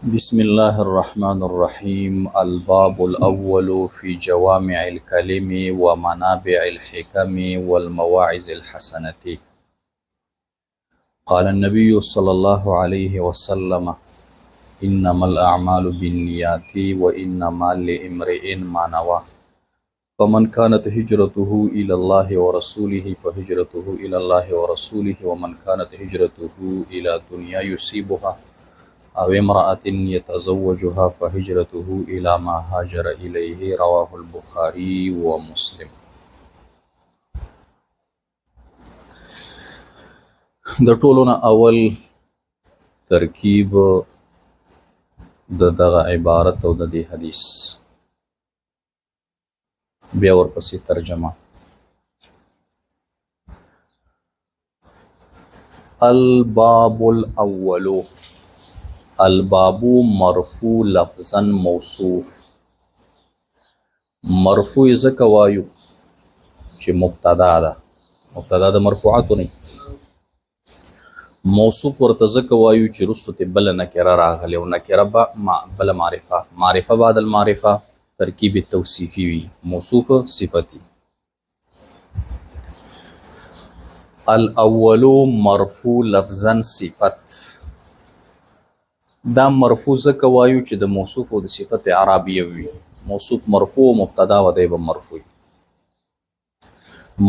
بسم الله الرحمن الرحيم الباب الأول في جوامع الكلم ومنابع الحكم والمواعظ الحسنة. قال النبي صلى الله عليه وسلم إنما الأعمال بالنيات وإنما لامرئ ما نوى فمن كانت هجرته إلى الله ورسوله فهجرته إلى الله ورسوله ومن كانت هجرته إلى دنيا يصيبها أو امرأة يتزوجها فهجرته إلى ما هاجر إليه. رواه البخاري ومسلم. د ټولو اول ترکیب د دغه عبارت او د دې حدیث، بیا ورپسې ترجمه. الباب الاول، الباب مرفوع لفظا موصوف. مرفوع ځکه وایو چې مبتدا ده، مبتدا د مرفوعاتو نه. موصوف ورته ځکه وایو چې رستو ته بل نکره راغلی او نکره بل معرفه، معرفه بعد المعرفه ترکیب توصیفی وي، موصوف صفتی. الاول مرفوع لفظا صفت. دا مرفوع ځکه وایو چې د موصوف او د صفت اعرابیه وي. موصوف مرفوع او مبتدا و دی به مرفوع.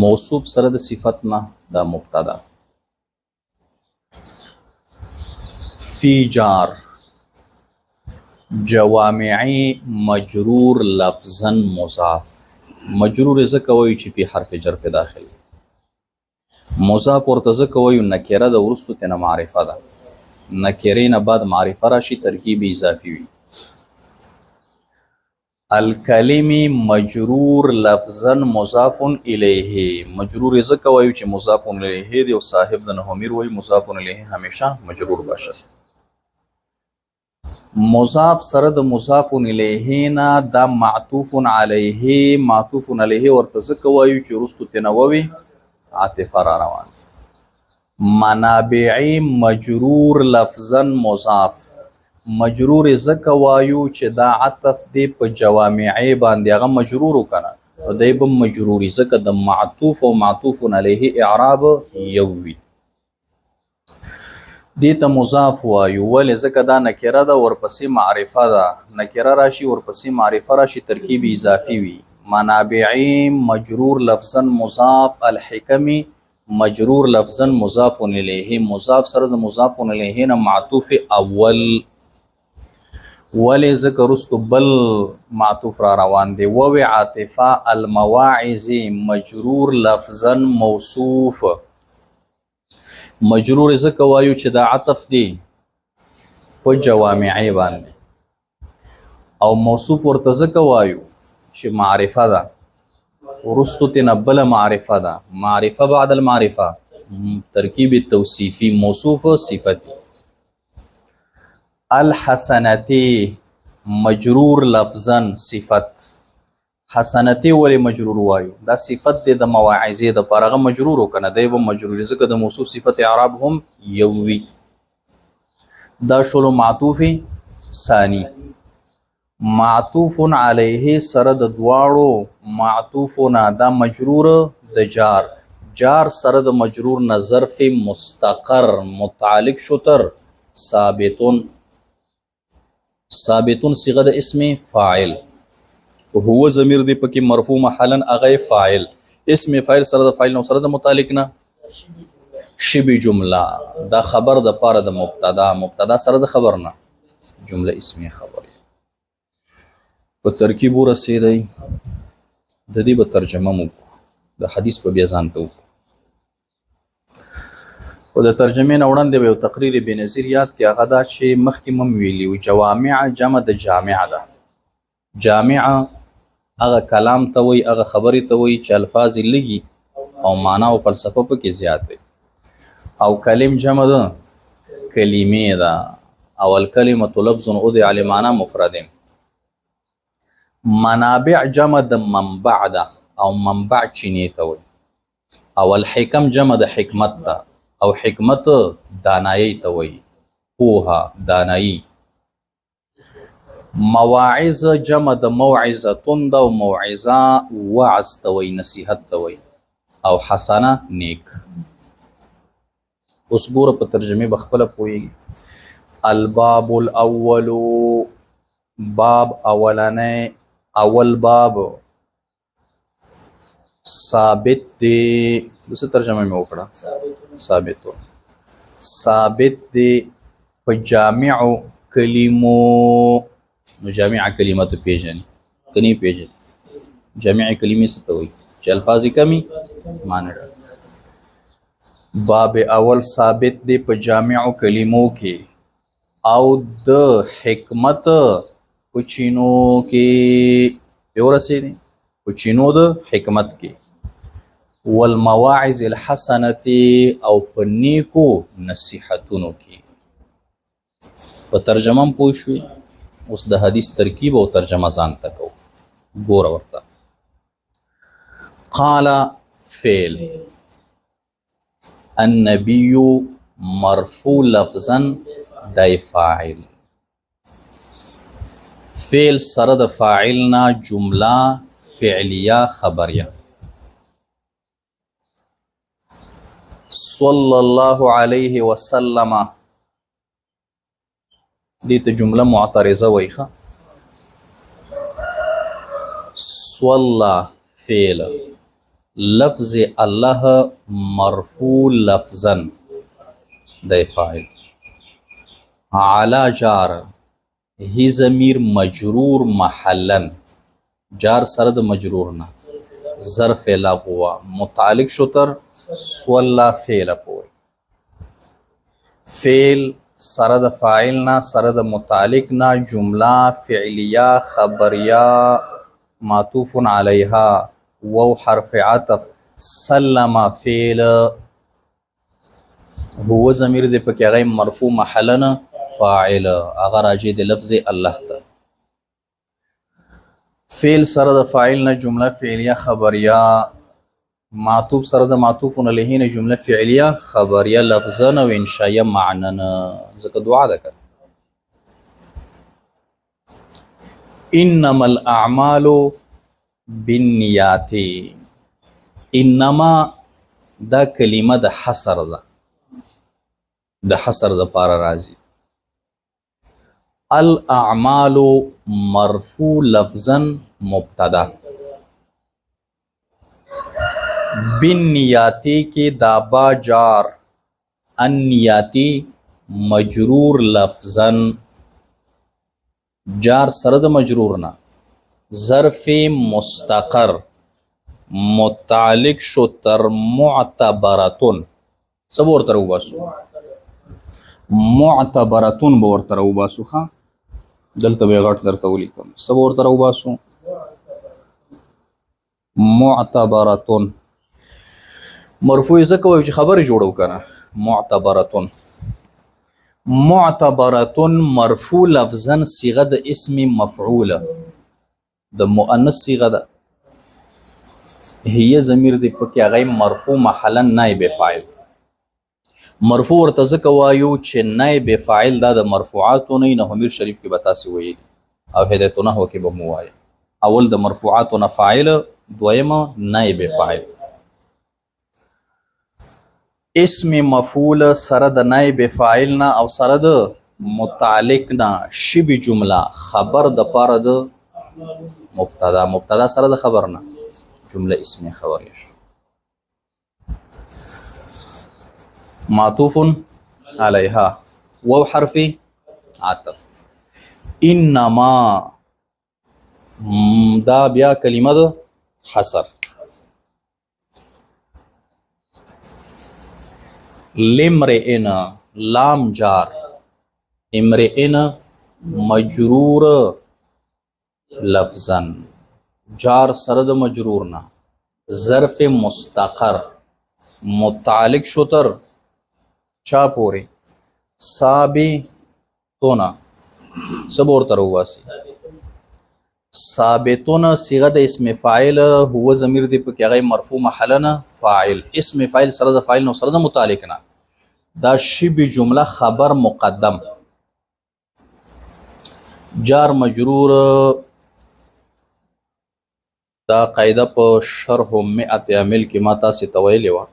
موصوف سره د صفت نه دا مبتدا. فی جار جوامعی مجرور لفظا مضاف. مجرور ځکه وایو چې په حرف جر په داخل. مضاف ورته ځکه وایو نکره د وروستو تنه معرفه ده، نکره نه بعد معرفه راشي، ترکیب اضافي وي. الکلمی مجرور لفظا مضاف الیه. مجرور ځکه وایو چې مضاف الیه دی او صاحب د نهمیر وایي مضاف الیه همیشه مجرور باشد. مضاف سره د مضاف الیه نه دا معطوف علیه، معطوف علیه ورته ځکه وایو چې وروستو تنه ووي عاطفه را روان. منابعی مجرور لفظا مضاف. مجرور ځکه وایو چې دا عطف دی په جوامعی باندې، هغه مجرور وکنه او دی به مجروری ځکه د معطوف او معطوف علیه اعراب یو وي. دې ته مضاف وایو ولې ځکه دا نکره ده ورپسې معرفه ده، نکره راشي ورپسې معرفه راشي، ترکیب اضافي وي. منابعی مجرور لفظا مضاف. الحکمی مجرور لفظا مضاف الیه. مضاف سره د مضاف الیه نه معطوف اول، ولې ذکر رستو بل معطوف را روان دی. وو عاطفه. المواعظ مجرور لفظا موصوف. مجرور ذکر وایو چې دا عطف دی په جوامعی باندې، او موصوف ورته ذکر وایو چې معرفه ده ورستو تنبل معرفه ده، معرفه بعد المعرفه ترکیب توصیفی موصوف صفتی. الحسنتی مجرور لفظا صفت. حسنتی ولی مجرور وایو دا صفت دی د مواعظې د پاره، هغه مجرور وکنه دی به مجرور ځکه د موصوف صفت اعراب هم یو وي. دا شلو معطوف ثانی. معطوف علیه سره د دواړو معطوفونه دا مجرور د جار، جار سره د مجرور نه ظرف مستقر متعلق شتر ثابتون. ثابتون صيغه د اسم فاعل، هو ضمیر دی پکې مرفوع محلا اغه فاعل. اسم فاعل سره د فاعل نو سره د متعلق نه شبه جمله. دا خبر د پاره د مبتدا، مبتدا سره د خبر نه جمله اسمیه خبر. په ترکیب ورسېدی د دې به ترجمه مو د حدیث په بیا ځان ته وکړو. خو د ترجمې نه وړاندې به یو تقریر بېنظیر یاد کړي، هغه دا چې مخکې مو ویلي وو جوامع جمع د جامع ده. جامع هغه کلام ته وایي، هغه خبرې ته وایي چې الفاظ یې لږي او معنا او فلسفه پکې زیات دی. او کلم جمع ده کلمې ده، او الکلمة لفظ وضع لمعنى مفرد. منابع جمع د منبع ده او منبع چینې ته وایي. او الحکم جمع د حکمت ده او حکمت دانایی ته وایي، پوها دانایی. مواعظ جمع د موعظتون دا، او موعظه وعظ ته وایي، نصیحت ته وایي، او حسنه نیک. اوس ګوره په ترجمې به خپله پوهېږي. الباب الاول، باب اولنی، اول باب ثابت دی. د څه ترجمه مې وکړه؟ ثابت. ثابت دی په جامعو کلمو. نو جامع کلمه ته پیژني که نه پیژني؟ جامع کلمې څه ته وایي؟ چې الفاظ کمی معنی. باب اول ثابت دی په جامعو کلمو کې او د حکمت په چینو کې. یو رسېدي په چینو د حکمت کې. والمواعظ الحسنة او په نیکو نصیحتونو کې. په ترجمه هم پوه شوي. اوس د حدیث ترکیب او ترجمه ځان ته کوو. ګوره ورته. قال فعل النبي مرفوع لفظا دای فاعل. فعل سره د فاعلنا جمله فعلیه خبریه. صلی الله علیه وسلم دې ته جمله معترضه وایي. صلی فعل لفظ الله مرفوع لفظا دی فاعل. علی جار هی ضمیر مجرور محلا. جار سره د مجرور نه ظرف لغوه متعلق شو تر صلی فعل پورې. فعل سره د فاعل نه سره د متعلق نه جمله فعلیه خبریه معطوف علیها و حرف عطف. سلم فعل هو ضمیر دی پکې هغه مرفوع محلا فاعل هغه راجع دی لفظ الله ته. فعل سره د فاعل نه جمله فعلیه خبریه معطوف سره د معطوف علیه نه جمله فعلیه خبریه لفظا او انشائیه معنا. ځکه دعا ده کړه. انما الاعمال بالنیات. انما دا کلمه د حصر ده، د حصر د پاره راځي. الاعمال مرفوع لفظا مبتدا. بالنیاتی کې دا با جار، النیاتی مجرور لفظا. جار سره د مجرور نه ظرف مستقر متعلق شو تر معتبرتون. څه به ورته راوباسو؟ معتبرتون به ورته راوباسو. ښه دلته به یې غټ درته ولیکم. څه به ورته راوباسو؟ معتبرتون. مرفوع ځکه وایو چې خبرې جوړو که نه. معتبرتون. معتبرتون مرفوع لفظا صيغه د اسم مفعوله د مؤنث صيغه ده. هي ضمیر دی پکې هغه مرفوع محلا نائب فاعل. مرفوع ورته ځکه وایو چې نائب فاعل دا د مرفوعاتو نه نه. امیر شریف کې به تاسې ویلي او هدایت النحو کې به مو وایي. اول د مرفوعاتو نه فاعل، دویمه نائب فاعل. اسم مفعول سره د نائب فاعل نه او سره د متعلق نه شبه جمله خبر د پاره د مبتدا. مبتدا سره د خبر نه جمله اسمی خبریه شو. معطوف علیها و حرف عطف. انما دا بیا کلمه د حصر. لمرئن لام جار، امرئن مجرور لفظا. جار سره د مجرور نه ظرف مستقر متعلق شو تر چا پورې؟ ثابتون. څه به ورته راوباسي؟ ثابتون صيغه د اسم فاعل هو ضمیر دی پکې هغه مرفوع محلا نه فاعل. اسم فاعل سره د فاعل نو سره د متعلق نه دا شبه جمله خبر مقدم. جار مجرور دا قاعده په شرح 100 عامل کې ما تاسو ته ویلې وه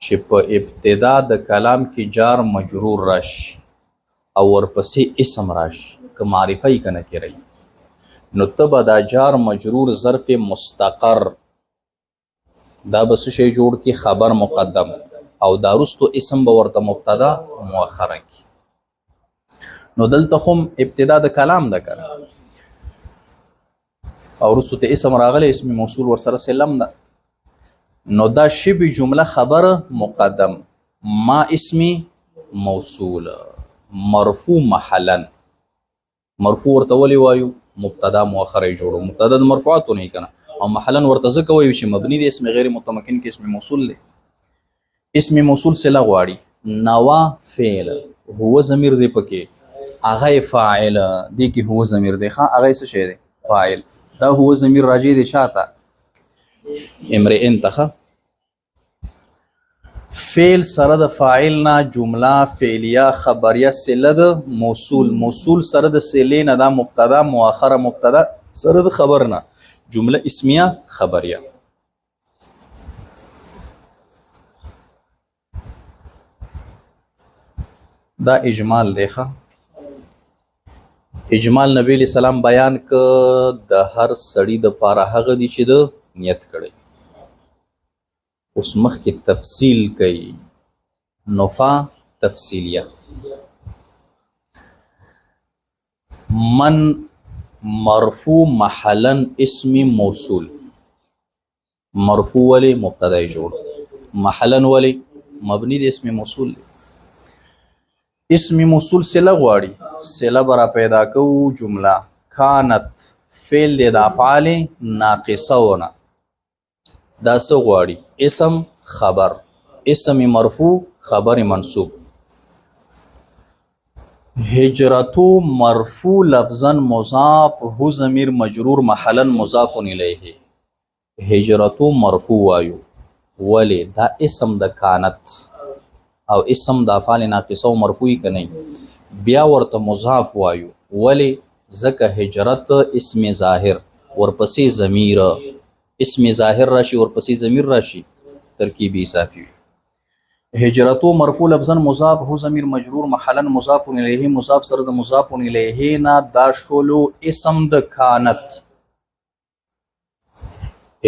چې په ابتدا د کلام کې جار مجرور راشي او ورپسې اسم راشي که معرفه یې که نکره نو ته به دا جار مجرور ظرف مستقر دا به څه شی جوړ کړي خبر مقدم او دا وروستو اسم به ورته مبتدا مؤخره کړي نو دلته هم ابتدا د کلام ده کنه او وروستو ته اسم راغلی اسم موصول ورسره سلم ده نو دا شبه جمله خبر مقدم ما اسمی موصول مرفوع محلا مرفوع ورته ولې وایو مبتدا مؤخره یې جوړو مبتدا د مرفوعاتو نه کنه او محلا ورته ځکه وایو چې مبني د اسم غیر متمکن کې اسم موصول دی اسم موصول صله غواړي نوا فعل هو ضمیر دی پکې هغه فاعل دی کې هو ضمیر دی ښه هغه څه شی دی فاعل دا هو ضمیر راجع دی چاته امرئن ته فعل سره د فاعل نه جمله فعلیه خبریه صله د موصول سره د صله نه دا مبتدا مؤخره مبتدا سره د خبر نه جمله اسمیه خبریه دا اجمال دی ښه اجمال نبی علیہ السلام بیان ک د هر سړی د پاره هغه دی چې د نیت کړي اوس مخ کې تفصیل کوي نفا تفصیلیه من مرفوع محلا اسم موصول مرفوع ولی مبتدا جوړ محلا ولی مبنی د اسم موصول اسم موصول صله غواړي صله برا پیدا کو جمله کانت فعل د افعال ناقصونه دا څه غواړي اسم خبر اسم مرفوع خبر منصوب هجرتو مرفوع لفظا مضاف هو ضمیر مجرور محلا مضاف الیه هجرتو مرفوع وایو ولی دا اسم د کانت او اسم د افعال ناقصه او مرفوعی کني بیا ورته مضاف وایو ولی ځکه هجرت اسم ظاهر ورپسې ضمیر اسم ظاهر راشي ورپسې ضمیر راشي ترکیبی اضافي هجرتو مرفوع لفظا مضاف هو ضمیر مجرور محلا مضاف الیه مضاف سره د مضاف الیه نه دا شولو اسم د کانت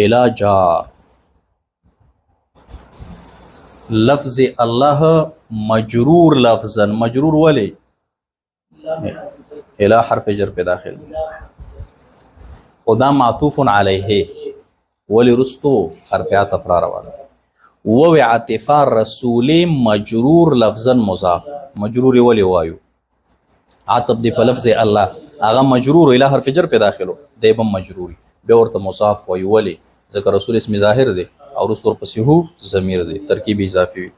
الی جار لفظ الله مجرور لفظا مجرور ولی الى حرف جر په داخل خدا معطوف علیه ولی رستو حرف عطف را روان و عطف رسول مجرور لفظا مضاف مجرور ولی وایو عطف دی په لفظ الله هغه مجرور الى حرف جر په داخلو دی به مجرور به ورته مضاف وایو ولی ځکه رسول اسم ظاهر دی او رسول پسې هو ضمیر دی ترکیب اضافي وي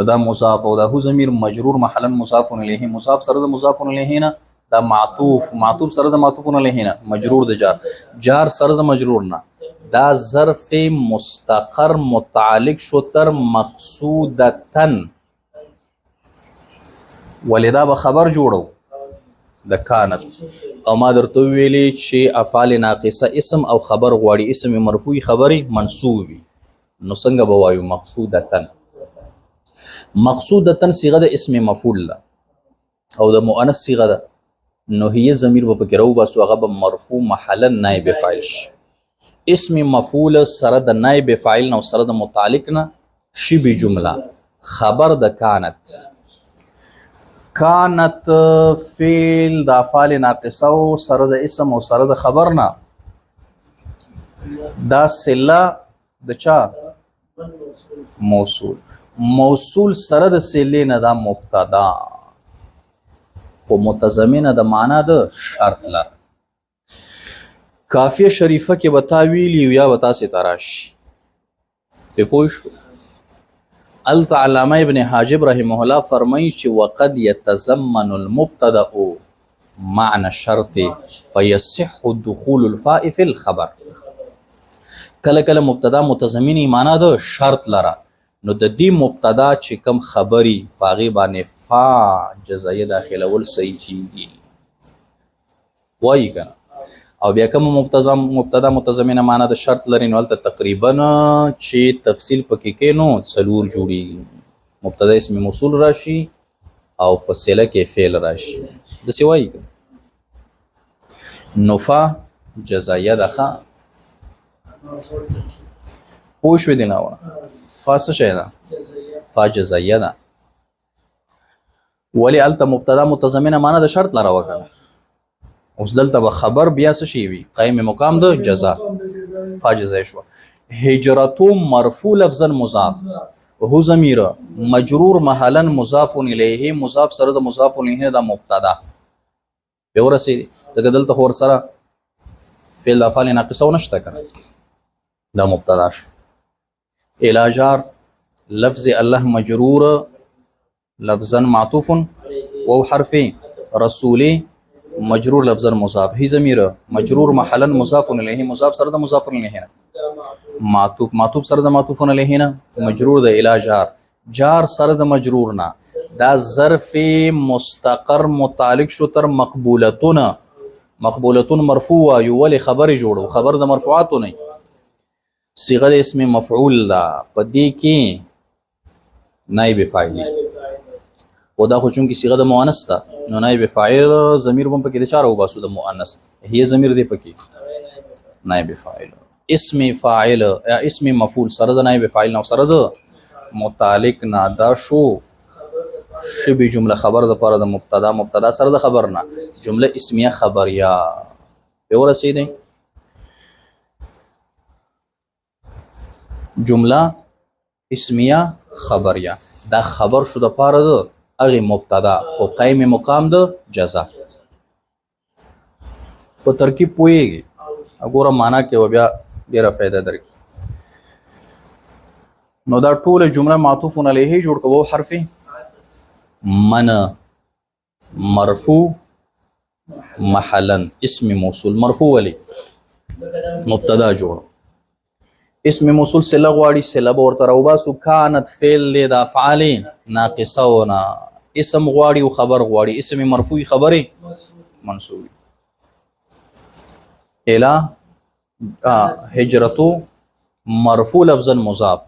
نو دا مضاف او دا هو ضمیر مجرور محلا مضاف الیه مضاف سره د مضاف الیه نه دا معطوف سره د معطوف الیه نه مجرور د جار سره د مجرور نه دا ظرف مستقر متعلق شو تر مقصودتن ولدا به خبر جوړو د کانت او ما درته ویلي چې افعال ناقصه اسم او خبر غواړي اسم مرفوع خبري منصوبي نو څنګه به وایو مقصودتن مقصودتن صيغه د اسم مفعول او د مؤنث صيغه ده نو هي ضمیر به پکې راو باسو هغه به مرفوع محلا نائب فاعل اسم مفعول سره د نائب فاعل نو سره د متعلق نه شبه جمله خبر د کانت کانت فعل د افعال ناقصه سره د اسم او سره د خبر نه دا صله د چا موصول سره د صله نه دا مبتدا او متضمنه د معنا د شرط لا کافیه شریفه کې بتاویلی یا بتا ستاراش ته پوښ العلامه ابن حاجب رحمه الله فرمایي چې وقد يتضمن المبتدا معنى الشرط فيصح دخول الفاء في الخبر کله کله مبتدا متضمنی معنا د شرط لره نو د دې مبتدا چې کم خبري پاغي باندې فا جزایه داخله ول صحیح کیږي وایي کنه. او بیا کوم مبتدا متضمنه معنا د شرط لري نو هلته تقریبا چې تفصیل پکې کې نو څلور جوړیږي. مبتدا اسم موصول راشي او په صله کې فعل راشي. داسې وایي نفا جزایه ده ښه پوه شوې دي نه فا څه شی ده فا جزایه ده. ولې هلته مبتدا متضمنه معنا د شرط لره وکړه. اوس دلته به خبر بیا څه شی وي قایم مقام د جزا فا جزایه شوه. هجرتو مرفوع لفظا مضاف وهو ضمیر مجرور محلا مضاف الیه مضاف سره د مضاف الیه د مبتدا به ورسېږي ځکه دلته خو ورسره فعل د افعال ناقصه نشته کنه دا مبتدا شو. الی جار لفظ الله مجرور لفظا معطوف و حرف رسولی مجرور لفظا مضاف هی ضمیر مجرور محلا مضاف الیه مضاف سره د مضاف الیه نه معطوف سره د معطوف الیه نه مجرور د الی جار جار سره د مجرور نه دا ظرف مستقر متعلق شو تر مقبولتون مرفوع یو ولې خبر جوړو خبر د مرفوعاتو نه صيغه د اسم مفعول دا پدې کې نائب فاعل او دا خو چون کې صيغه د مؤنث تا نو نائب فاعل ضمیر هم پکې د چاره وباسو د مؤنث هي ضمیر دی پکې نائب فاعل اسم فاعل یا اسم مفعول سره د نائب فاعل نو سره د متعلق نه دا شو شبه جمله خبر د پاره د مبتدا سره د خبر نه جمله اسمیه خبریه به ورسېدې جمله اسمیه خبریه دا خبر شو د پاره د اغه مبتدا او قائم مقام د جزا په ترکیب پويږي وګوره معنا کې و بیا ډیره فائدہ درکې. نو دا ټول جمله معطوف علیه جوړ کوو حرف من مرفوع محلا اسم موصول مرفوع ولي مبتدا جوړ اسم موصول سله غواړي سله ورته راوباسو كانت فعل د افعال ناقصونه اسم غواړي او خبر غواړي اسم مرفوع خبره منصوب الى هجرتو مرفوع لفظا مضاف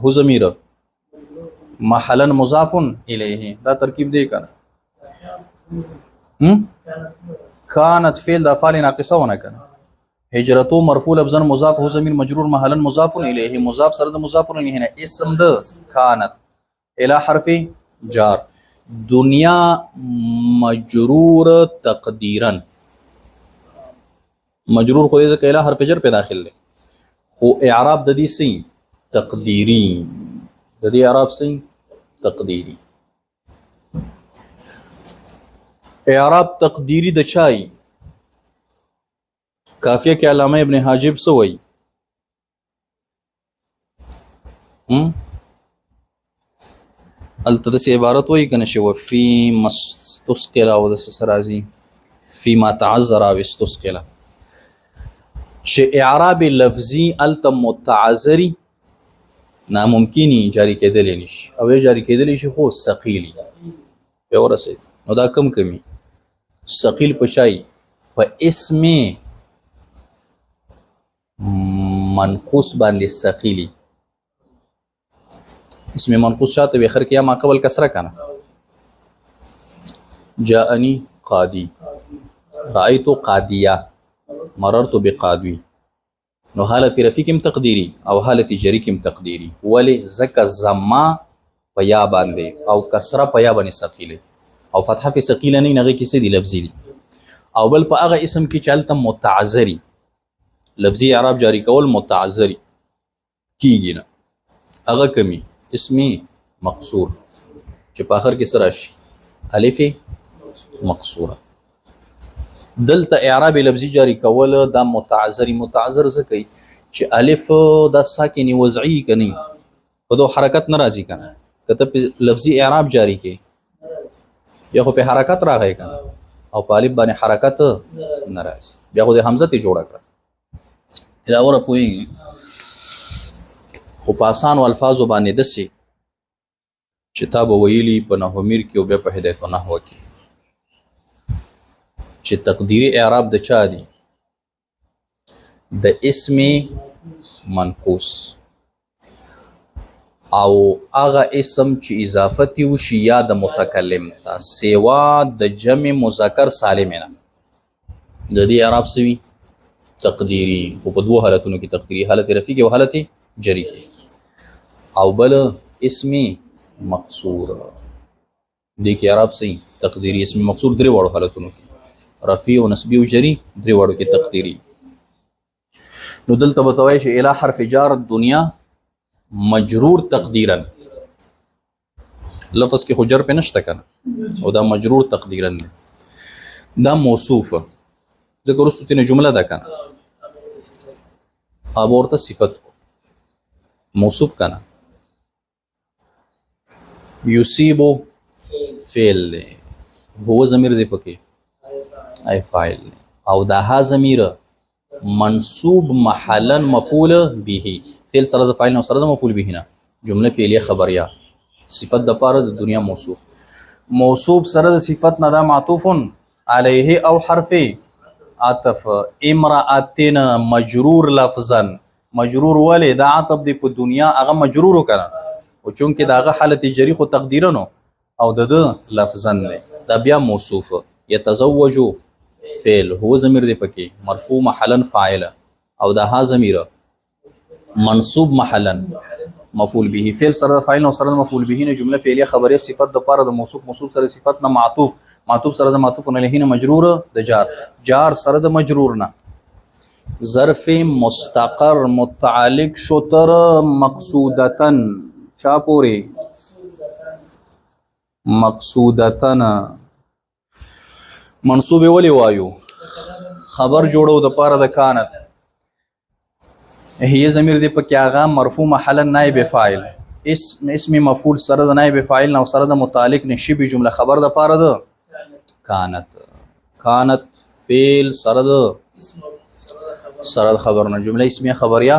هو ضمیر محلا مضاف الیه دا ترکیب دی کنه كانت فعل د افعال ناقصه ونه کنه هجرتو مرفوع لفظا مضاف هو ضمیر مجرور محلا مضاف الیه مضاف سره د مضاف الیه نه اسم د كانت الى حرف جار دنیا مجرور تقدیرا مجرور خو دې ځکه الى حرف جر په داخل دی او اعراب د دې سي تقديري د دې اعراب سي تقديري اعراب تقديري د چای کافیه کې علامه ابن حاجب سوئی التدس عبارت وای کنه شو فی مستسقلا او د سرازی فی ما تعذر او استسقلا چې اعراب لفظي التم متعذري ناممکني جاری کېدل نشي او جاری کېدل شي خو ثقيلي به ورسې نو دا کم کمی ثقيل پچای په اسم منقوص باندې ثقيلي اسم منقوص شاته به اخر کې ما قبل کسره کنه جاءني قاضي رايت قاضيه مررت بقاضي نو حالت رفیع کم تقدیری او حالت جری کم تقدیری ولی زکا زما پیا باندې او کسره پیا باندې ثقيله او فتحه فی ثقيله نه نغه کیسه دی لفظی دی او بل په هغه اسم کې چلته متعذری لفظی اعراب جاری کول متعذری کیږي نه هغه کمی اسمی مقصور چې په اخر کې سره شي الف مقصوره دلته اعراب لفظي جاری کول دا متعذر زکه چې الف دا ساکن وضعي کني په دو حرکت ناراضي کنه کته لفظي اعراب جاری کې یا خو په حرکت راغی کنه او په الف باندې حرکت ناراضي بیا خو د حمزه ته جوړه کړ دا اوره پوي خو په آسان الفاظ باندې دسي چې تاب ویلي په نحو میر کې او بیا په هدایت نحو کې چې تقدیری اعراب د چا دی د اسم منقوص او هغه اسم چې اضافتی وشي یا د متکلم ته سوا د جمع مذکر سالم نه د دې اعراب سوي تقدیری او په دوه حالتونو کې تقدیری حالت رفیع او حالت جری کې او بل اسم مقصور دې کې اعراب سي تقدیری اسم مقصور درې وړو حالتونو کې رفیع او نسبی او جری درې وړو کې تقدیری نو دلته بتوي چې اله حرف جار دنیا مجرور تقدیرا لفظ کې حجر په نشته کنه او دا مجرور تقدیرا دا موصوف ذکر رسوتینه جمله ده کنه اب ورته صفت موصوف کنه یصيبو فعل هو ضمیر دی پکې ای فاعل او دا ها ضمیر منصوب محلا مفعول به فعل سره د فاعل نو سره د مفعول به نه جمله فعلیه خبریه صفت د پاره د دنیا موصوف سره د صفت نه دا معطوف علیه او حرف عطف امرأتنا مجرور لفظا مجرور ولی دا عطف دی په دنیا هغه مجرور کړه او چونکه دا هغه حالت جری خو تقدیرنو او د لفظا دا بیا موصوف يتزوج فعل هو ضمیر دی پکې مرفوع محلا فاعل او دا ها ضمیر منصوب محلا مفعول به فعل سره فاعل او سره مفعول به نه جمله فعلیه خبریه صفت د پاره د موصوف سره صفت نه معطوف سره د معطوف علیه نه مجرور د جار سره د مجرور نه ظرف مستقر متعلق شطر مقصودتن چا پوری مقصودتن منصوب ولی وایو خبر جوړو د پاره د کانت هي ضمیر دی پکې هغه مرفوع محلا نائب فاعل اسم مفعول سره د نائب فاعل نو سره د متعلق نشي به جمله خبر د پاره د کانت فعل سره د خبر نه جمله اسمیه خبریه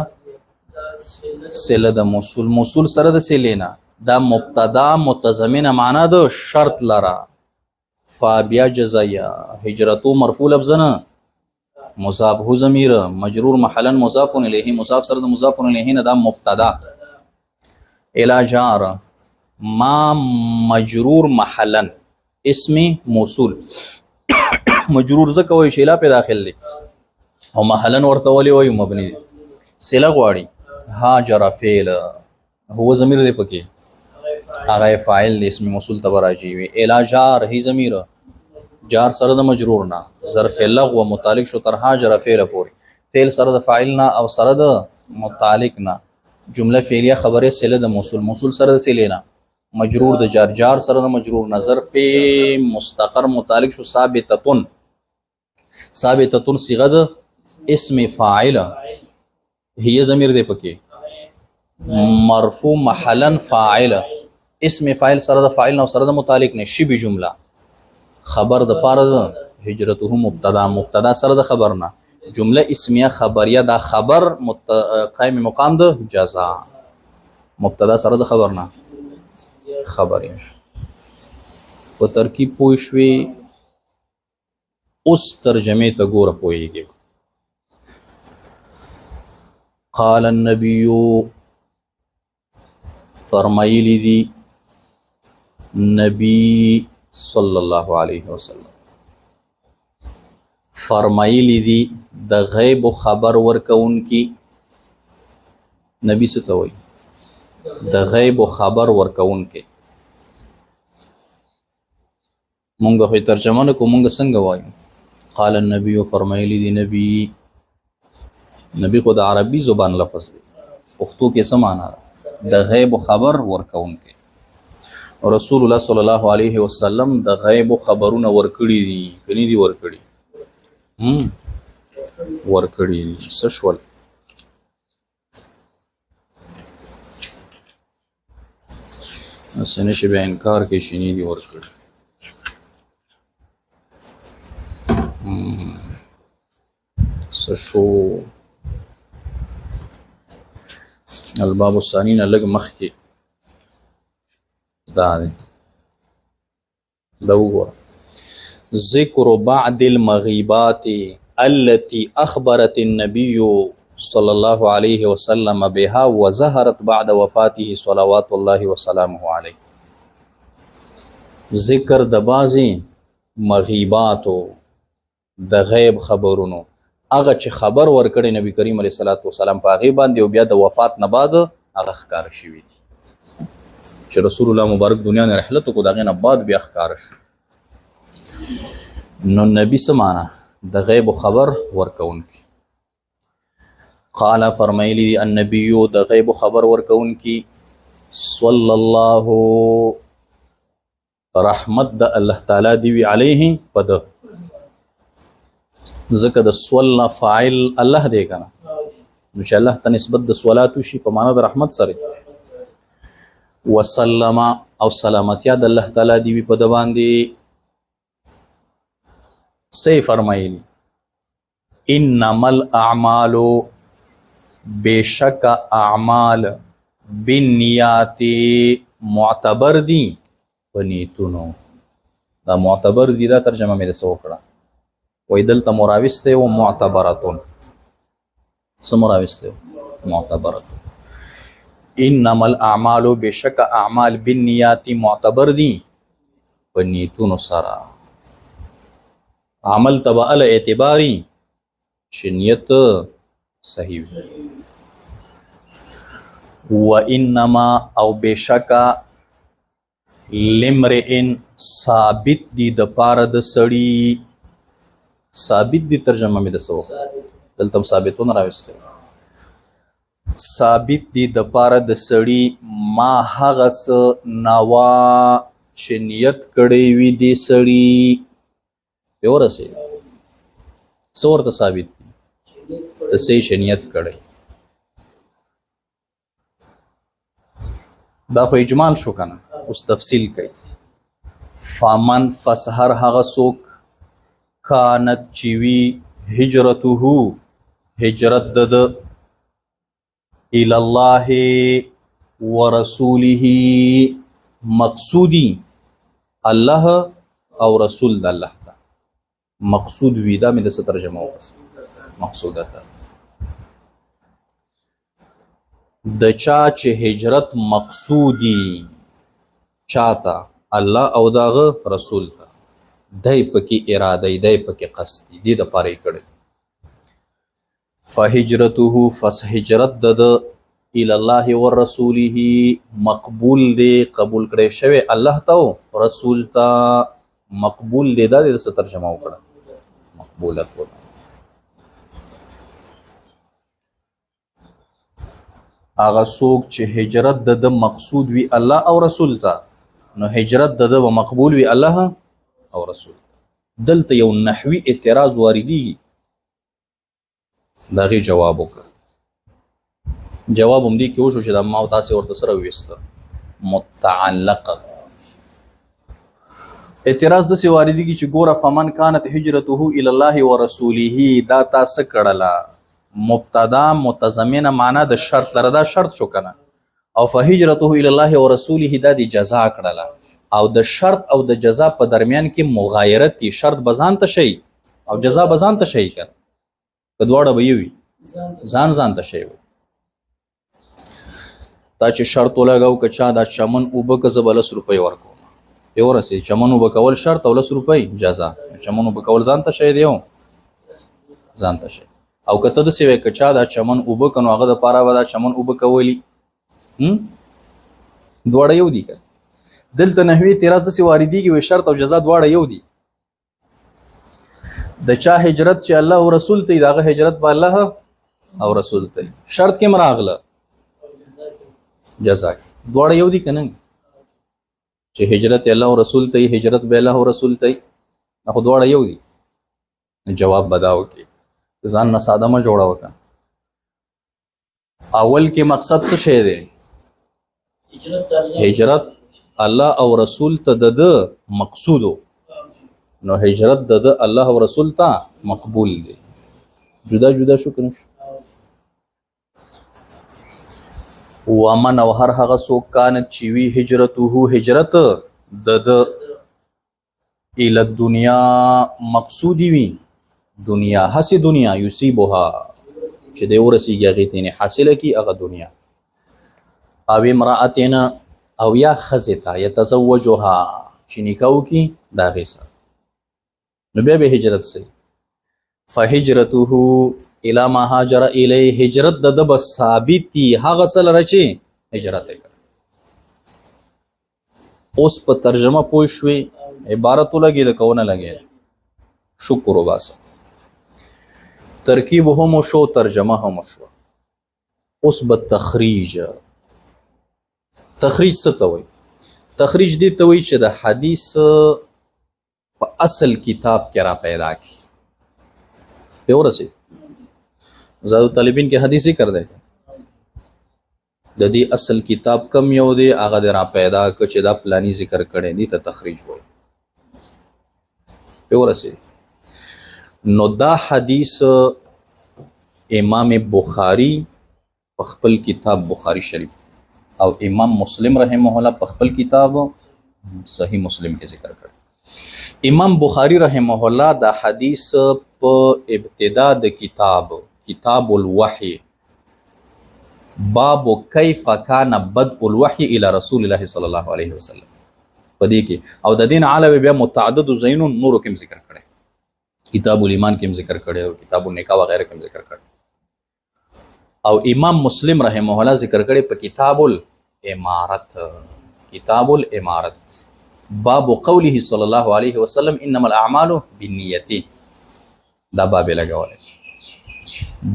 سله د موصول سره د سلینا دا مبتدا متضمنه معنا د شرط لرا فابیا جزایا هجرتو مرفوع لفظنا مضاف هو ضمیر مجرور محلا مضاف الیه مضاف سره د مضاف الیه نه دا مبتدا الی جار ما مجرور محلا اسم موصول مجرور زکه وای شیلا په داخل دی او محلا ورته ولي وای مبني سلا غواړي هاجر فعل هو ضمیر دی پکې هغه فاعل اسم موصول تبراجی وی الی جار هی ضمیر جار سره د مجرور نه ظرف لغو متعلق شو تر هاجر فعل پوری فعل سره د فاعل نه او سره د متعلق نه جمله فعلیه خبره سله د موصول سره د سله نه مجرور د جار سره د مجرور نظر په مستقر متعلق شو ثابتتن صيغه د اسم فاعل هي ضمیر دی پکې مرفوع محلا فاعل اسم فاعل سره د فاعل نو سره د متعلق نه شی به جمله خبر د پاره هجرته مبتدا سره د خبر نه جمله اسمیه خبریه دا خبر قائم مقام د جزاء مبتدا سره د خبر نه خبریه په ترکیب پوه شوي اوس ترجمه ته ګوره پوهیږي قال النبي فرمایلی دی نبی صلی الله علیه وسلم فرمایلی دی د غیب خبر ورکون کی نبی ستوي د غیب خبر ورکون کی مونږ خو ترجمه نه کوم مونږ څنګه وایو قال النبي فرمایلی دی نبی خو د عربي زبان لفظ دی پښتو کې څه معنا د غیب خبر ورکون کی رسول الله صلی الله علیه وسلم د غیب خبرونه ورکړي دي کني دي ورکړي سشول اسنه چې به انکار کې شینی دي ورکړي سشو الباب الثاني لګ مخ کې دا وګوره ذکر بعد المغیبات التي اخبرت النبي صلى الله عليه وسلم بها وظهرت بعد وفاته صلوات الله وسلامه عليه. ذکر د بعضی مغیباتو د غیب خبرونو هغه چې خبر ورکړی نبی کریم علیه الصلاۃ والسلام په هغې باندې او بیا د وفات نه بعد هغه ښکاره شوي دي چې رسول الله مبارک دنیا نه رحلت وکړو د هغې نه بعد بیا ښکاره شو. نو نبی څه معنا د غیب خبر ورکوونکی. قال فرمایلی دی النبیو د غیب خبر ورکوونکی صلی الله رحمت د الله تعالی دی وی علیه پد ځکه د صلی فاعل الله دی کنه نو چې الله ته نسبت د صلات شي په معنا د رحمت سره وسلم او سلامتیا د الله تعالی دی وی پد باندې سی فرمایلی انما الاعمال بیشک اعمال بالنیات معتبر دی پنیتونو دا معتبر دی دا ترجمه مې د سو کړه وای دلته مراوسته او معتبراتون سم مراوسته معتبراتون انما الاعمال بیشک اعمال بالنیات معتبر دی پنیتونو سره عمل تبع ال اعتباری شنیت صحیح و انما او بشکا لمرئن ثابت دی د پاره د سړی ثابت دی ترجمه مې د سو دلته ثابتون راوسته ثابت دی د پاره د سړی ما هغه س نوا شنیت کړي وی دی سړی پیورسه سور ته ثابت د سې شنیت کړي دا خو اجمال شو کنه اوس تفصیل کوي فمن فسحر هغه څوک کانت چوي هجرته هجرت د الى الله ورسوله مقصودی الله او رسول د الله مقصود وی دا مې د څه ترجمه وکړه مقصوده ده د چا چې هجرت مقصودی چاته الله او داغه رسول ته دای پکې اراده دی پکې قصد دی د پاره کړي فهجرته فسهجرت د الى الله ورسوله مقبول دی قبول کړي شوی الله ته رسول ته مقبول دی دا د څه ترجمه وکړه مقبولت وکړه هغه څوک چې هجرت د مقصود وی الله او رسول ته نو هجرت د مقبول وی الله او رسول دلته یو نحوی اعتراض واردی داغي جواب وکړه جواب هم دی کې وشو چې د ما او تاسو ورته سره وېسته متعلقه اعتراض د سی واردی کی چې ګوره فمن كانت هجرته الى الله ورسوله دا تاسو کړه مبتدا متضمنه معنا د شرط لره دا شرط شو کنه او فهجرته الى الله ورسوله دا دی جزاء کړه او د شرط او د جزاء په درمیان کې مغایرت دي شرط بزان ته شي او جزاء بزان ته شي کړه کدوړه به وي ځان ته شي دا چې شرط لګاو کچا دا چمن وبک زبلس روپۍ ورکو پیورسه چمن وبکول شرط او 10 روپۍ جزاء چمن وبکول ځان ته شي دیو ځان ته شي او کته د سیوی کچا دا چمن وبکنو هغه د پاره ودا چمن وبکولی دواړه یو دي دلته نحوی اعتراض د سی واردی کې شرط او جزاء دواړه یو دي د چا هجرت چې الله او رسول ته داغه هجرت په الله او رسول ته شرط کې مراغله جزاء دواړه یو دي کنه چې هجرت الله او رسول ته هجرت به الله او رسول ته خو دواړه یو دي جواب بداو کې ځان نه ساده ما جوړا وکړه اول کې مقصد څه شی دی هجرت الله او رسول ته د مقصودو نو هجرت د الله او رسول ته مقبول دی جدا جدا شو کنه ومن او هر هغه څوک کانت چې وی هجرته هجرت د الى الدنیا مقصودی وي دنیا، هسې دنیا یصیبها چې دی ورسیږي هغې ته یعنې حاصله کي هغه دنیا، او امرأتین او یا ښځې ته یتزوجها چې نکاح وکړي د هغې سره، نو بیا به هجرت سي. فهجرته الى ما هاجر الیه، هجرت د ده به ثابت دي هغه څه لره چې هجرت یې کړی. اوس په ترجمه پوه شوې، عبارت ولګېده که ونه لګېده؟ شکر وباسه. ترکیب هم شو، ترجمه هم شو. اوس به تخریج. تخریج څه ته وایي؟ تخریج دې ته وایي چې د حدیث په اصل کتاب کې را پیدا کړي. پې ورسېد زاد الطالبین کې حدیث ذکر دی، د دې اصل کتاب کم یو دی هغه دې را پیدا کړه چې دا پلاني ذکر کړی دی، ته تخریج وایي. پې ورسېد. نو دا حدیث امام بخاری په خپل کتاب بخاری شریف او امام مسلم رحمه الله په خپل کتاب صحیح مسلم کې ذکر کړی. امام بخاری رحمه الله دا حدیث په ابتدا د کتاب الوحی باب کیف کان بدء الوحی الی رسول الله صلی الله علیه وسلم په دې کې، او د دین علاوه بیا متعدد زینو نورو کې ذکر کړی، کتاب الایمان کې ذکر کړی او کتاب النکاح وغیرہ کې ذکر کړی، او امام مسلم رحمه الله ذکر کړی په کتاب الامارت. کتاب الامارت باب قوله صلی الله علیه وسلم انما الاعمال بالنیت، دا باب لګولې.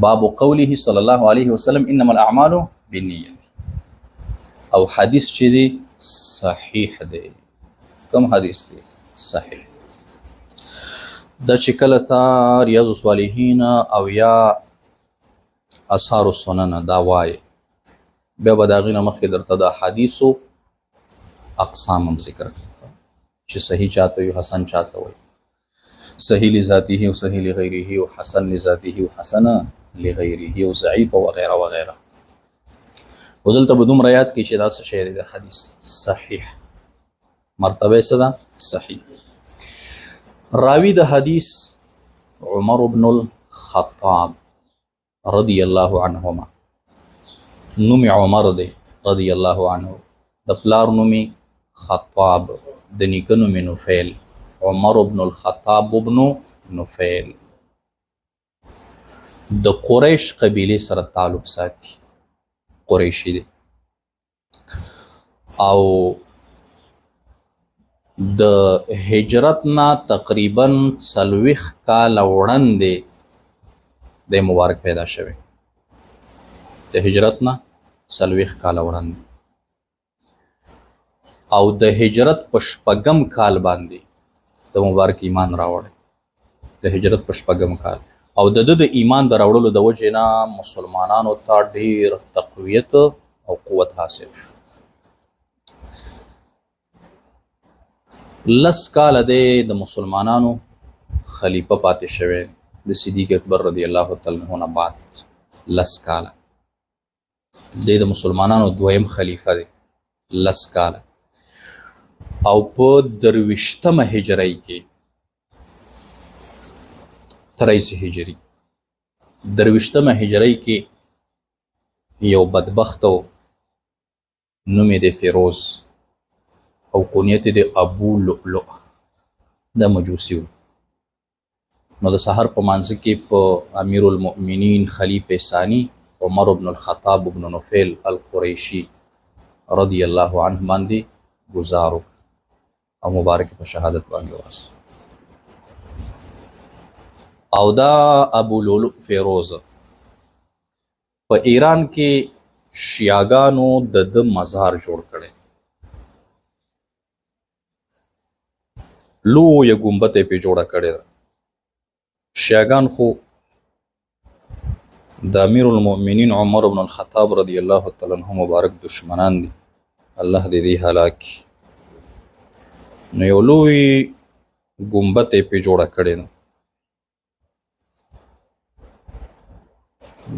باب قوله صلی الله علیه وسلم انما الاعمال بالنیت. او حدیث چې دی صحیح دی. کوم حدیث دی؟ صحیح. دا چې کله تا ریاض الصالحین او یا اثار السنن دا وایي، بیا به د هغې نه مخکې درته د حدیثو اقسام هم ذکر کړي چې صحیح چاته وي، حسن چاته وي، صحیح لذاته او صحیح لغیره او حسن لذاته او حسن لغیره او ضعیف وغیره وغیره. خو دلته به دومره یاد کړي چې دا څه شی دی د حدیث صحیح، مرتبه څه ده؟ صحیح. راوی د حدیث عمر بن الخطاب رضی الله عنهما، نوم عمر دی رضی الله عنه، د پلار نوم خطاب، د نیکه نوم نفیل. عمر بن الخطاب بن نفیل د قریش قبیله سره تعلق ساتي، قریشی دی، او د هجرت نه تقریبا 40 کاله وړاندې د مبارک پیدا شوی، د هجرت نه 40 کاله وړاندې، او د هجرت په 6م کال باندې د مبارک ایمان راوړی، د هجرت په 6م کال، او د د ایمان د راوړلو د وجې نه مسلمانانو ته ډیر تقویت او قوت حاصل شو. 10 کاله دی د مسلمانانو خلیفه پاتې شوی د صدیق اکبر رضی الله تعالی عنہ نه بعد. 10 کاله دی د مسلمانانو دویم خلیفه دی، 10 کاله. او په 23مه هجری کې 23 هجری 23مه هجری کې یو بدبخت نوم یې د فیروز او کنیت د ابو لؤلؤ، دا مجوسی و. نو د سحر په مانځ کې په امیر المؤمنین خلیفه ثانی عمر بن الخطاب بن نفیل القریشی رضی الله عنه باندې گزارو او مبارک په شهادت باندې واس. او دا ابو لؤلؤ فیروز په ایران کې شیعاګانو د مزار جوړ کړي، لویه ګنبد یې پې جوړه کړې ده. شیعاګان خو د امیر المؤمنین عمر بن الخطاب رضی الله تعالی عنہ مبارک دشمنان دي، الله دې دې هلاک کړي. نو یو لوی ګنبد یې پې جوړه کړې ده،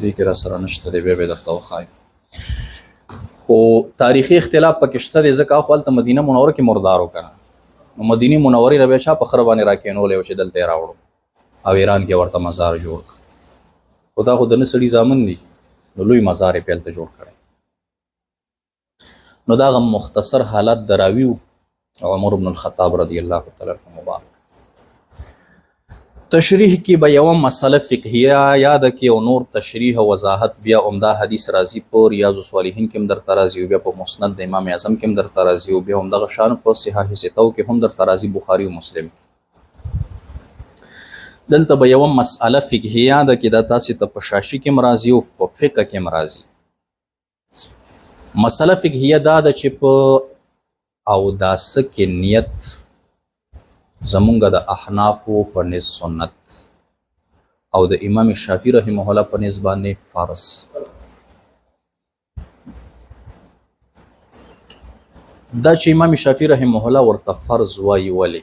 دې کې را سره نشته دی، بیا به درته وښایم. خو تاریخي اختلاف پکې شته دی، ځکه خو هلته مدینه منوره کې مردار و که نه، نو مدینه منورې نه بیا چا په خره باندې راکېنولی و چې دلته یې راوړو او ایران کې ورته مزار جوړ کړ خو دا خو د نه سړي زامن دي نو لوی مزار یې پیلته جوړ کړی نو دا غم مختصر حالت دراوی عمر بن الخطاب رضی الله تعالی عنہ مبارک تشریح کې به یوه مسله فقهیه یاد کې او نور تشریح او وضاحت بیا عمده حدیث راځي په ریاض الصالحین کې هم درته راځي او بیا په مسند د امام اعظم کې هم درته راځي او بیا همدغه شان په صحاح ستو کې هم درته راځي بخاري او مسلم کې دلته به یوه مسأله فقهیه یاد کې دا تاسې ته په شاشي کې هم راځي او په فقه کې هم راځي مسله فقهیه دا ده چې په اوداسه کې نیت زمونږ د احنافو په نس سنت او د امام شافعي رحمه الله په نس باندې فرض دا چې امام شافعي رحمه الله ورته فرض وایي ولې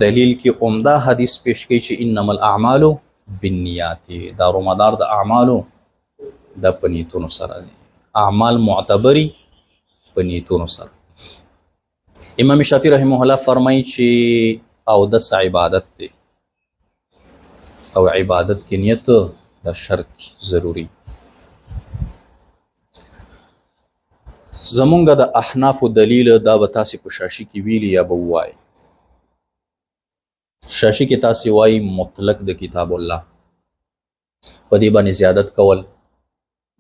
دلیل کې عمده حدیث پیش کوي چې انما الاعمال بالنیات دارومدار د اعمالو د په نیتونو سره دي اعمال معتبري په نیتونو سره امام شافعي رحمه الله فرمایي چې اودس عبادت دی او عبادت کې نیت د شرط ضروري زمونږ د احنافو دلیل دا به تاسې په شاشي کې ویلي یا به ووایي شاشي کې تاسې وایي مطلق د کتاب الله په دې باندې زیادت کول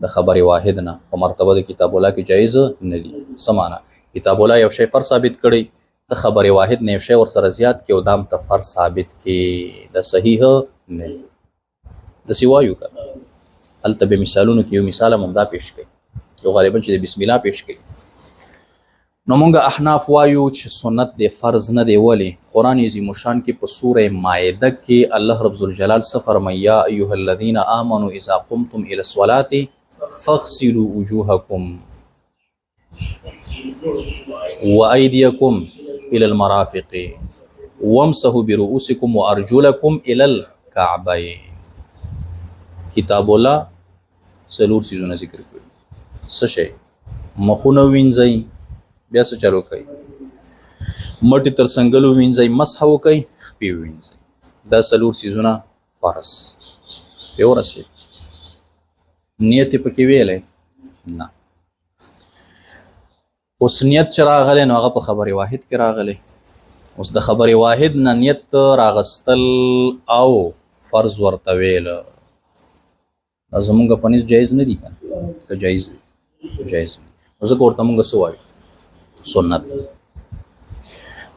د خبرې واحد نه په مرتبه د کتاب الله کې جایز نه دي څه معنی کتاب الله یو شی فرض ثابت کړي ته خبرې واحد نه یو شی ورسره زیات کې او دام ته فرض ثابت کې د صحیح نه دي داسې وایو که هلته به مثالونو کې یو مثال هم همدا پیش کوي یو غالبا چې د بسم الله پیش کوي نو مونږ احناف وایو چې سنت دی فرض نه دی ولې قرآن عظیم الشان کې په سوره مائده کې الله رب ذوالجلال څه فرمایي یا ایها الذین آمنوا اذا قمتم الى الصلاة فاغسلوا وجوهکم وأيديكم إلى المرافق وامسحوا برؤوسكم وأرجلكم إلى الكعبين کتاب الله څلور څیزونه ذکر کړي څه شی مخونه وینځئ بیا څه چالو کوي مټې تر څنګلو وینځئ مسح وکئ خپې وینځئ دا څلور څیزونه فرض پې ورسېد نیت یې پکې ویلی نه اوس نیت چې راغلی نو هغه په خبرې واحد کې راغلی اوس د خبرې واحد نه نیت راغستل او فرض ورته ویل دا زمونږ په نس جایز نه دي که جایز دي جایز دي نو ځکه ورته مونږ څه وایو سنت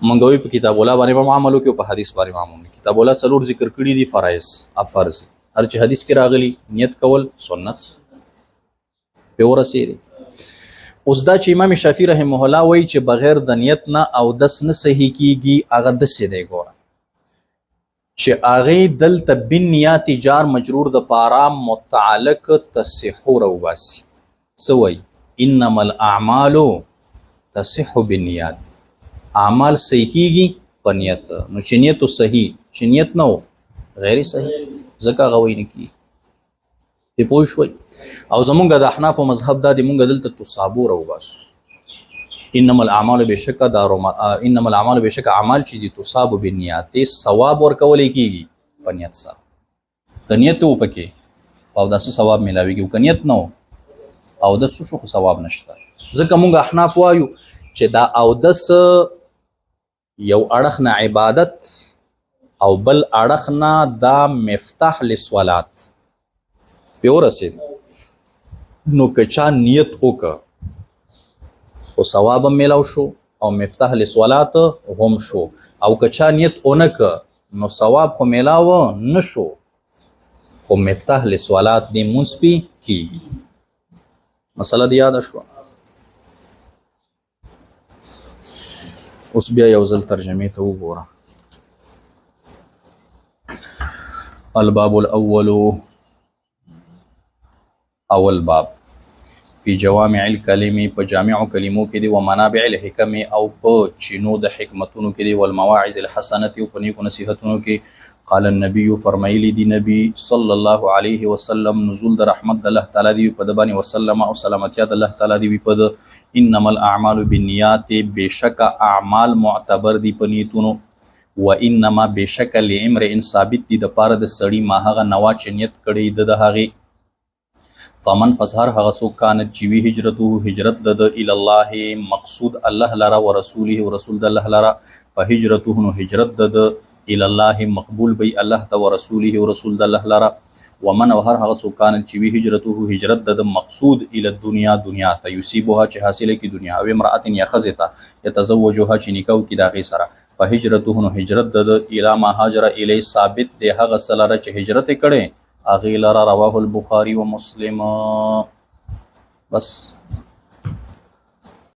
مونږ وایو په کتاب الله باندې به عمل وکړو په حدیث باندې عمل وکړو کتاب الله څلور ذکر کړي دي فرایض اب فرض هر چې حدیث کې راغلی نیت کول سنت پې ورسېدي اوس دا چې امام شافعي رحمه الله وایي چې بغیر د نیت نه اودس نه صحیح کیږي هغه داسې دی ګوره چې هغې دلته بالنیات جار مجرور د پاره متعلق تصحو راوباسي څه وایي انما الاعمال تصح بالنیات اعمال صحیح کیږي په نیت نو چې نیت صحیح چې نیت نه و غیر صحیح ځکه هغه وایي نه کیږي پې پوه شوئ او زمونږ د احنافو مذهب دا دی مونږ دلته تصابو راوباسو انما الاعمال بشکه انما الاعمال بشکه اعمال چې دي تصاب بالنیات ثواب ورکولی کیږي په نیت سره که نیت و پکې او داسې ثواب میلاویږي او که نیت نه و اودس شو خو ثواب نشته ځکه مونږ احناف وایو چې دا اودس یو اړخ نه عبادت او بل اړخ نه دا مفتاح للصلات پې ورسېد نو که چا نیت وکړه خو ثواب هم میلاو شو او مفتاح للصلات هم شو او که چا نیت ونه که نو ثواب خو میلاو نه شو خو مفتاح للصلات دې مونځ پې کیږي مسله دې یاده شوه اوس بیا یو ځل ترجمې ته وګوره الباب الاول اول باب فی جوامع الکلمې په جامعو کلمو کې دی و منابع الحکم او په چینو د حکمتونو کې دی والمواعظ الحسنه او په نیکو نصیحتونو کې قال النبي فرمایلی دی نبی صلی الله علیه وسلم نزول د رحمت د الله تعالی دی په د باندې وسلم او سلامتیا د الله تعالی دی په د انما الاعمال بالنیات بشک اعمال معتبر دی په نیتونو و انما بشک لامرئ ثابت دی د پاره د سړی ما هغه نوا چې نیت کړي د هغه فمن فسهر هغه څوک کانت چې وی هجرت د الی الله مقصود الله لرا و رسوله و رسول د الله لرا فهجرته نو هجرت د الی الله مقبول بی الله ته و رسوله و رسول د الله لرا ومن وهر هغه څوک کانت چې وی هجرت د مقصود الی الدنیا دنیا ته یصيبها چې حاصله کی دنیا او امراه یا خزتا یتزوجها چې نکاح کی داغه سره فهجرته نو هجرت د الی ما هاجر الی ثابت د هغه سره چې هجرت کړي اغیلر رواه البخاری و مسلم. بس